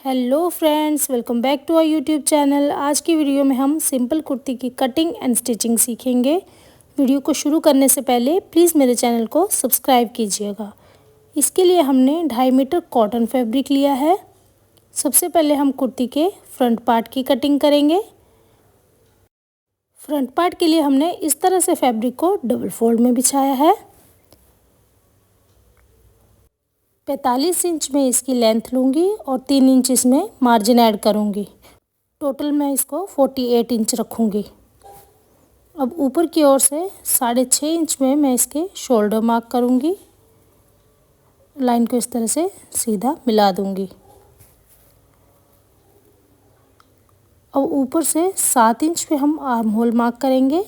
Hello friends, welcome back to our YouTube channel. आज की video में हम सिंपल कुर्ती की कटिंग एंड स्टिचिंग सीखेंगे। वीडियो को शुरू करने से पहले प्लीज़ मेरे चैनल को सब्सक्राइब कीजिएगा। इसके लिए हमने 2.5 मीटर कॉटन फैब्रिक लिया है। सबसे पहले हम कुर्ती के फ्रंट पार्ट की कटिंग करेंगे। फ्रंट पार्ट के लिए हमने इस तरह से फैब्रिक को डबल फोल्ड में बिछाया है। 45 इंच में इसकी लेंथ लूँगी और 3 इंच इसमें मार्जिन ऐड करूँगी। टोटल मैं इसको 48 इंच रखूँगी। अब ऊपर की ओर से 6.5 इंच में मैं इसके शोल्डर मार्क करूँगी। लाइन को इस तरह से सीधा मिला दूँगी। अब ऊपर से 7 इंच पे हम आर्म होल मार्क करेंगे।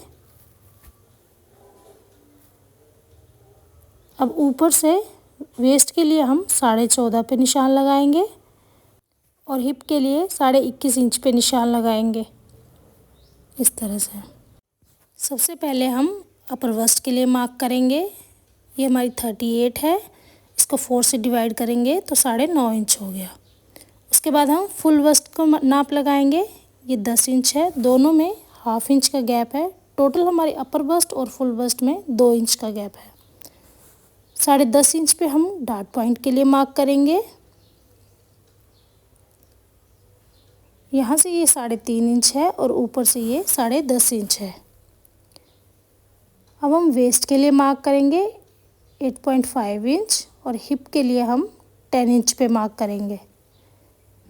अब ऊपर से वेस्ट के लिए हम 14.5 पे निशान लगाएंगे और हिप के लिए 21.5 इंच पे निशान लगाएंगे इस तरह से। सबसे पहले हम अपर वस्ट के लिए मार्क करेंगे। ये हमारी 38 है, इसको 4 से डिवाइड करेंगे तो 9.5 इंच हो गया। उसके बाद हम फुल वस्ट को नाप लगाएंगे। ये 10 इंच है, दोनों में ½ इंच का गैप है। टोटल हमारी अपर वस्ट और फुल वस्ट में 2 इंच का गैप है। 10.5 इंच पे हम डॉट पॉइंट के लिए मार्क करेंगे। यहाँ से ये 3.5 इंच है और ऊपर से ये 10.5 इंच है। अब हम वेस्ट के लिए मार्क करेंगे 8.5 इंच और हिप के लिए हम 10 इंच पे मार्क करेंगे।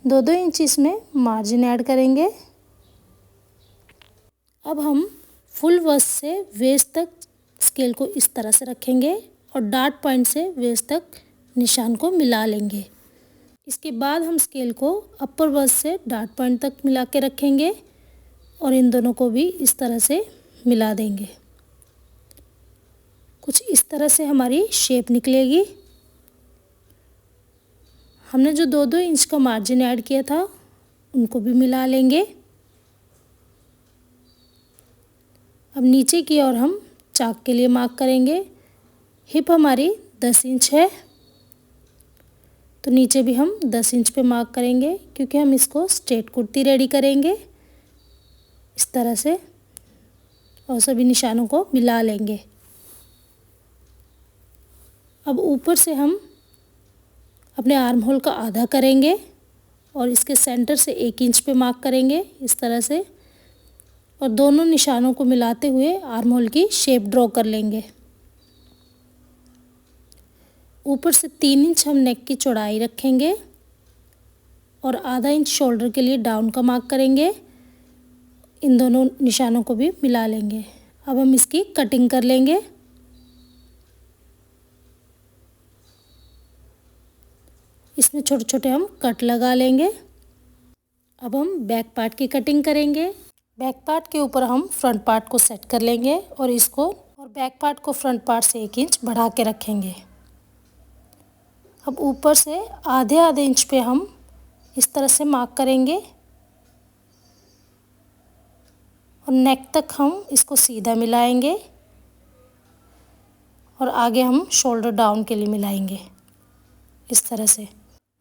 2-2 इंच इसमें मार्जिन ऐड करेंगे। अब हम फुल वस्ट से वेस्ट तक स्केल को इस तरह से रखेंगे और डॉट पॉइंट से वेस्ट तक निशान को मिला लेंगे। इसके बाद हम स्केल को अपर वस्ट से डॉट पॉइंट तक मिला के रखेंगे और इन दोनों को भी इस तरह से मिला देंगे। कुछ इस तरह से हमारी शेप निकलेगी। हमने जो 2-2 इंच का मार्जिन ऐड किया था उनको भी मिला लेंगे। अब नीचे की ओर हम चाक के लिए मार्क करेंगे। हिप हमारी 10 इंच है तो नीचे भी हम 10 इंच पे मार्क करेंगे क्योंकि हम इसको स्ट्रेट कुर्ती रेडी करेंगे इस तरह से, और सभी निशानों को मिला लेंगे। अब ऊपर से हम अपने आर्म होल का आधा करेंगे और इसके सेंटर से 1 इंच पे मार्क करेंगे इस तरह से, और दोनों निशानों को मिलाते हुए आर्म होल की शेप ड्रॉ कर लेंगे। ऊपर से 3 इंच हम नेक की चौड़ाई रखेंगे और ½ इंच शोल्डर के लिए डाउन का मार्क करेंगे। इन दोनों निशानों को भी मिला लेंगे। अब हम इसकी कटिंग कर लेंगे। इसमें छोटे छोटे हम कट लगा लेंगे। अब हम बैक पार्ट की कटिंग करेंगे। बैक पार्ट के ऊपर हम फ्रंट पार्ट को सेट कर लेंगे और बैक पार्ट को फ्रंट पार्ट से 1 इंच बढ़ा के रखेंगे। अब ऊपर से आधे इंच पे हम इस तरह से मार्क करेंगे और नेक तक हम इसको सीधा मिलाएंगे और आगे हम शोल्डर डाउन के लिए मिलाएंगे इस तरह से।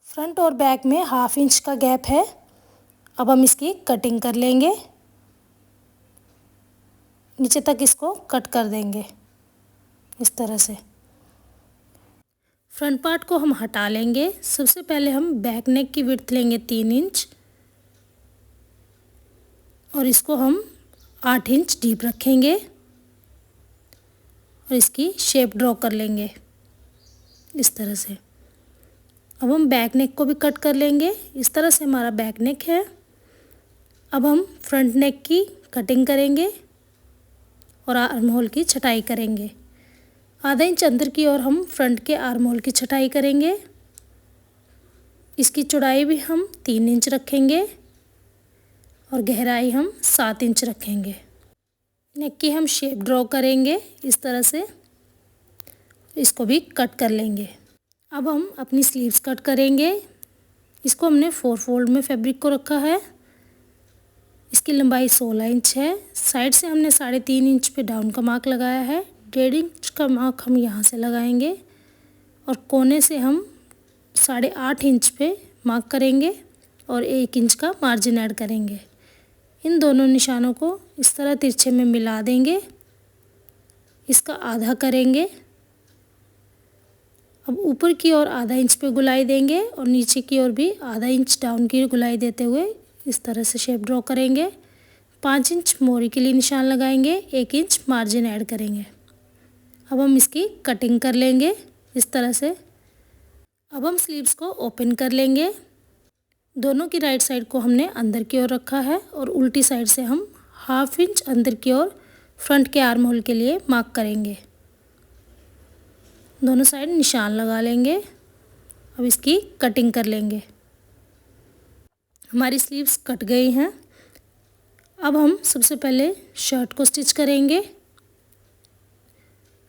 फ्रंट और बैक में ½ इंच का गैप है। अब हम इसकी कटिंग कर लेंगे। नीचे तक इसको कट कर देंगे इस तरह से। फ्रंट पार्ट को हम हटा लेंगे। सबसे पहले हम बैक नेक की विड्थ लेंगे 3 इंच और इसको हम 8 इंच डीप रखेंगे और इसकी शेप ड्रॉ कर लेंगे इस तरह से। अब हम बैक नेक को भी कट कर लेंगे। इस तरह से हमारा बैक नेक है। अब हम फ्रंट नेक की कटिंग करेंगे और आर्म होल की छटाई करेंगे। ½ इंच अंदर की ओर हम फ्रंट के आर्म होल की छटाई करेंगे। इसकी चौड़ाई भी हम 3 इंच रखेंगे और गहराई हम 7 इंच रखेंगे। नेक की हम शेप ड्रॉ करेंगे इस तरह से। इसको भी कट कर लेंगे। अब हम अपनी स्लीव्स कट करेंगे। इसको हमने 4 फोल्ड में फैब्रिक को रखा है। इसकी लंबाई 16 इंच है। साइड से हमने 3.5 इंच पे डाउन का मार्क लगाया है। 1.5 इंच का मार्क हम यहाँ से लगाएंगे और कोने से हम 8.5 इंच पे मार्क करेंगे और 1 इंच का मार्जिन ऐड करेंगे। इन दोनों निशानों को इस तरह तिरछे में मिला देंगे, इसका आधा करेंगे। अब ऊपर की ओर आधा इंच पे गुलाई देंगे और नीचे की ओर भी आधा इंच डाउन की गुलाई देते हुए इस तरह से शेप ड्रॉ करेंगे। 5 इंच मोरी के लिए निशान लगाएंगे, 1 इंच मार्जिन ऐड करेंगे। अब हम इसकी कटिंग कर लेंगे इस तरह से। अब हम स्लीव्स को ओपन कर लेंगे। दोनों की राइट साइड को हमने अंदर की ओर रखा है और उल्टी साइड से हम 1/2 इंच अंदर की ओर फ्रंट के आर्म होल के लिए मार्क करेंगे। दोनों साइड निशान लगा लेंगे। अब इसकी कटिंग कर लेंगे। हमारी स्लीव्स कट गई हैं। अब हम सबसे पहले शर्ट को स्टिच करेंगे।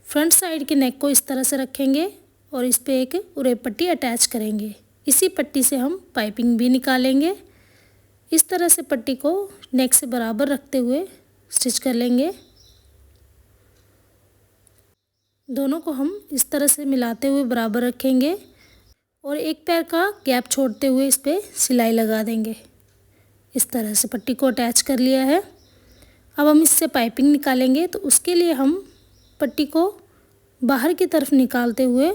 फ्रंट साइड के नेक को इस तरह से रखेंगे और इस पे एक उरेप पट्टी अटैच करेंगे। इसी पट्टी से हम पाइपिंग भी निकालेंगे। इस तरह से पट्टी को नेक से बराबर रखते हुए स्टिच कर लेंगे। दोनों को हम इस तरह से मिलाते हुए बराबर रखेंगे और एक पैर का गैप छोड़ते हुए इस पर सिलाई लगा देंगे। इस तरह से पट्टी को अटैच कर लिया है। अब हम इससे पाइपिंग निकालेंगे, तो उसके लिए हम पट्टी को बाहर की तरफ निकालते हुए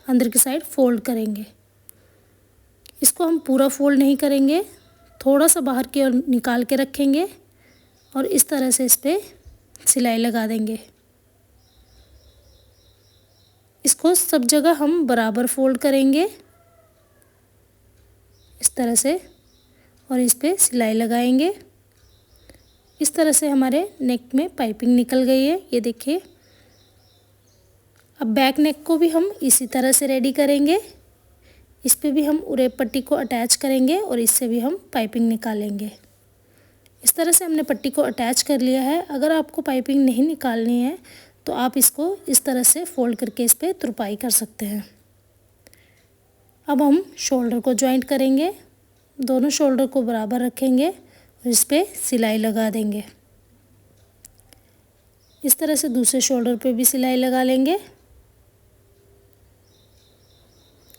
अंदर की साइड फोल्ड करेंगे। इसको हम पूरा फोल्ड नहीं करेंगे, थोड़ा सा बाहर की ओर निकाल के रखेंगे और इस तरह से इस पर सिलाई लगा देंगे। इसको सब जगह हम बराबर फोल्ड करेंगे इस तरह से और इस पे सिलाई लगाएंगे। इस तरह से हमारे नेक में पाइपिंग निकल गई है, ये देखिए। अब बैक नेक को भी हम इसी तरह से रेडी करेंगे। इस पे भी हम उरेप पट्टी को अटैच करेंगे और इससे भी हम पाइपिंग निकालेंगे। इस तरह से हमने पट्टी को अटैच कर लिया है। अगर आपको पाइपिंग नहीं निकालनी है तो आप इसको इस तरह से फोल्ड करके इस पर तुरपाई कर सकते हैं। अब हम शोल्डर को जॉइंट करेंगे। दोनों शोल्डर को बराबर रखेंगे और इस पर सिलाई लगा देंगे। इस तरह से दूसरे शोल्डर पे भी सिलाई लगा लेंगे।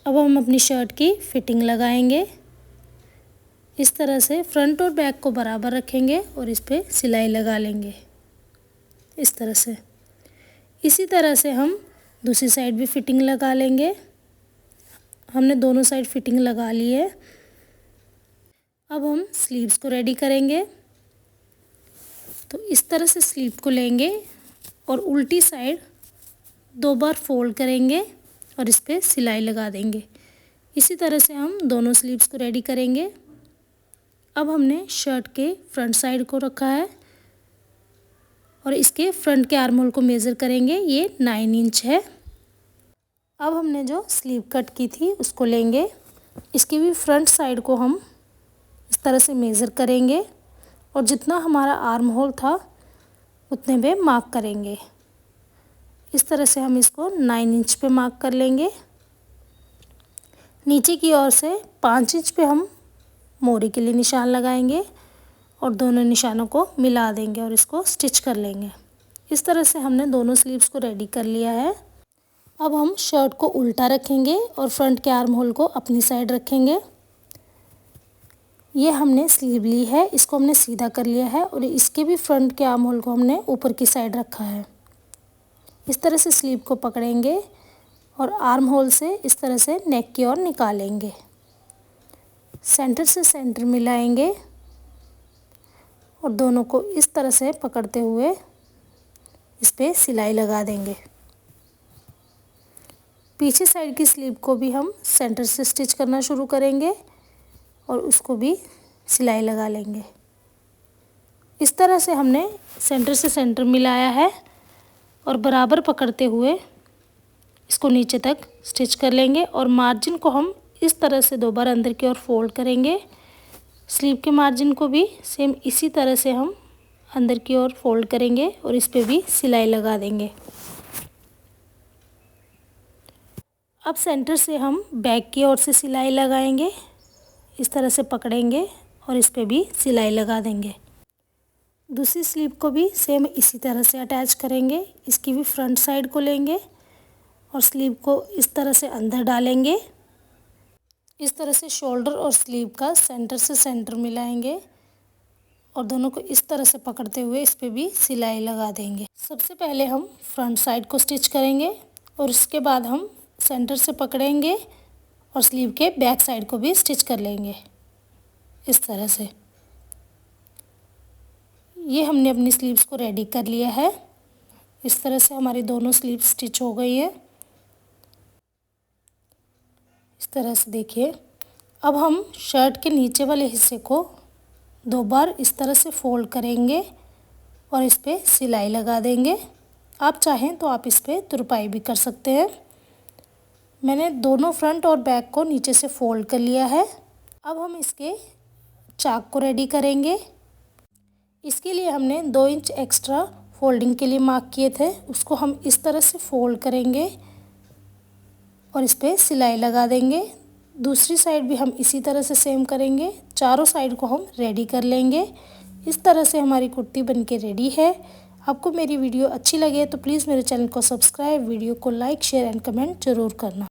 अब हम अपनी शर्ट की फिटिंग लगाएंगे। इस तरह से फ्रंट और बैक को बराबर रखेंगे और इस पर सिलाई लगा लेंगे इस तरह से। इसी तरह से हम दूसरी साइड भी फिटिंग लगा लेंगे। हमने दोनों साइड फिटिंग लगा ली है। अब हम स्लीव्स को रेडी करेंगे। तो इस तरह से स्लीव को लेंगे और उल्टी साइड 2 बार फोल्ड करेंगे और इस पर सिलाई लगा देंगे। इसी तरह से हम दोनों स्लीव्स को रेडी करेंगे। अब हमने शर्ट के फ्रंट साइड को रखा है और इसके फ्रंट के आर्म होल को मेज़र करेंगे, ये 9 इंच है। अब हमने जो स्लीव कट की थी उसको लेंगे। इसकी भी फ्रंट साइड को हम इस तरह से मेज़र करेंगे और जितना हमारा आर्म होल था उतने पे मार्क करेंगे। इस तरह से हम इसको 9 इंच पे मार्क कर लेंगे। नीचे की ओर से 5 इंच पे हम मोरी के लिए निशान लगाएंगे और दोनों निशानों को मिला देंगे और इसको स्टिच कर लेंगे। इस तरह से हमने दोनों स्लीव्स को रेडी कर लिया है। अब हम शर्ट को उल्टा रखेंगे और फ्रंट के आर्म होल को अपनी साइड रखेंगे। ये हमने स्लीव ली है, इसको हमने सीधा कर लिया है और इसके भी फ्रंट के आर्म होल को हमने ऊपर की साइड रखा है। इस तरह से स्लीव को पकड़ेंगे और आर्म होल से इस तरह से नेक की ओर निकालेंगे। सेंटर से सेंटर मिलाएंगे और दोनों को इस तरह से पकड़ते हुए इस पे सिलाई लगा देंगे। पीछे साइड की स्लीव को भी हम सेंटर से स्टिच करना शुरू करेंगे और उसको भी सिलाई लगा लेंगे। इस तरह से हमने सेंटर से सेंटर मिलाया है और बराबर पकड़ते हुए इसको नीचे तक स्टिच कर लेंगे और मार्जिन को हम इस तरह से 2 बार अंदर की ओर फोल्ड करेंगे। स्लीव के मार्जिन को भी सेम इसी तरह से हम अंदर की ओर फोल्ड करेंगे और इस पे भी सिलाई लगा देंगे। अब सेंटर से हम बैक की ओर से सिलाई लगाएंगे। इस तरह से पकड़ेंगे और इस पे भी सिलाई लगा देंगे। दूसरी स्लीव को भी सेम इसी तरह से अटैच करेंगे। इसकी भी फ्रंट साइड को लेंगे और स्लीव को इस तरह से अंदर डालेंगे इस तरह से शोल्डर और स्लीव का सेंटर से सेंटर मिलाएंगे और दोनों को इस तरह से पकड़ते हुए इस पे भी सिलाई लगा देंगे। सबसे पहले हम फ्रंट साइड को स्टिच करेंगे और उसके बाद हम सेंटर से पकड़ेंगे और स्लीव के बैक साइड को भी स्टिच कर लेंगे इस तरह से। ये हमने अपनी स्लीव्स को रेडी कर लिया है। इस तरह से हमारी दोनों स्लीव स्टिच हो गई है। इस तरह से देखिए। अब हम शर्ट के नीचे वाले हिस्से को 2 बार इस तरह से फोल्ड करेंगे और इस पे सिलाई लगा देंगे। आप चाहें तो आप इस पे तुरपाई भी कर सकते हैं। मैंने दोनों फ्रंट और बैक को नीचे से फोल्ड कर लिया है। अब हम इसके चाक को रेडी करेंगे। इसके लिए हमने 2 इंच एक्स्ट्रा फोल्डिंग के लिए मार्क किए थे, उसको हम इस तरह से फोल्ड करेंगे और इस पे सिलाई लगा देंगे। दूसरी साइड भी हम इसी तरह से सेम करेंगे। चारों साइड को हम रेडी कर लेंगे। इस तरह से हमारी कुर्ती बनके रेडी है। आपको मेरी वीडियो अच्छी लगे तो प्लीज़ मेरे चैनल को सब्सक्राइब, वीडियो को लाइक, शेयर एंड कमेंट ज़रूर करना।